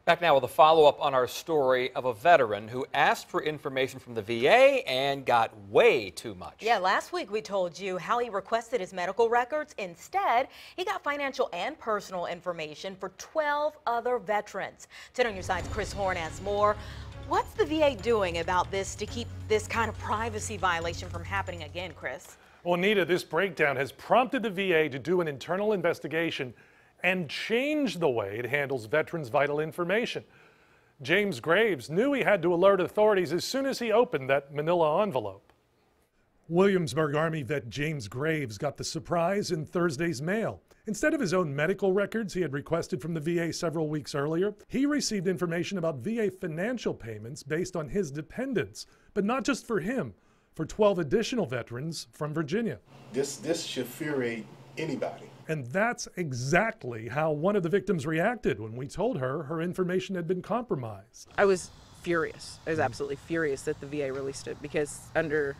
Back now with a follow-up on our story of a veteran who asked for information from the VA and got way too much. Yeah, last week we told you how he requested his medical records. Instead, he got financial and personal information for 12 other veterans. 10 on your side's Chris Horn has more. What's the VA doing about this to keep this kind of privacy violation from happening again, Chris? Well, Nita, this breakdown has prompted the VA to do an internal investigation and change the way it handles veterans' vital information. James Graves knew he had to alert authorities as soon as he opened that manila envelope. Williamsburg Army vet James Graves got the surprise in Thursday's mail. Instead of his own medical records he had requested from the VA several weeks earlier, he received information about VA financial payments based on his dependents, but not just for him, for 12 additional veterans from Virginia. This should infuriate anybody. And that's exactly how one of the victims reacted when we told her her information had been compromised. I was furious. I was absolutely furious that the VA released it because under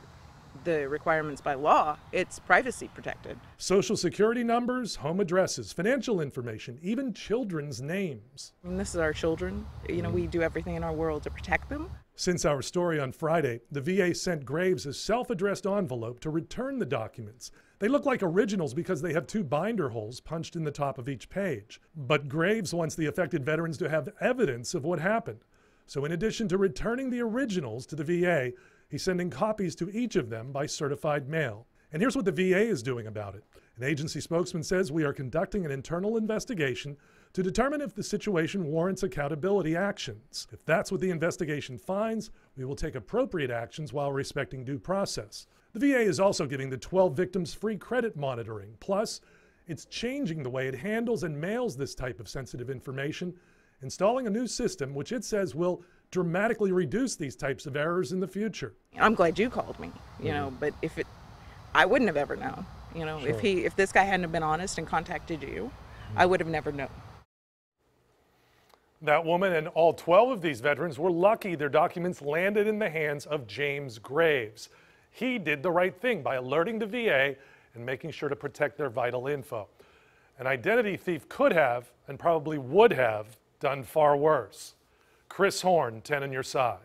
the requirements by law, it's privacy protected. Social security numbers, home addresses, financial information, even children's names. And this is our children. You know, we do everything in our world to protect them. Since our story on Friday, the VA sent Graves a self-addressed envelope to return the documents. They look like originals because they have 2 binder holes punched in the top of each page. But Graves wants the affected veterans to have evidence of what happened. So in addition to returning the originals to the VA, he's sending copies to each of them by certified mail. And here's what the VA is doing about it. An agency spokesman says we are conducting an internal investigation to determine if the situation warrants accountability actions. If that's what the investigation finds, we will take appropriate actions while respecting due process. The VA is also giving the 12 victims free credit monitoring. Plus, it's changing the way it handles and mails this type of sensitive information, installing a new system which it says will dramatically reduce these types of errors in the future. I'm glad you called me, you know, but I wouldn't have ever known. You know, Sure. if this guy hadn't have been honest and contacted you, I would have never known. That woman and all 12 of these veterans were lucky their documents landed in the hands of James Graves. He did the right thing by alerting the VA and making sure to protect their vital info. An identity thief could have, and probably would have, done far worse. Chris Horn, 10 on your side.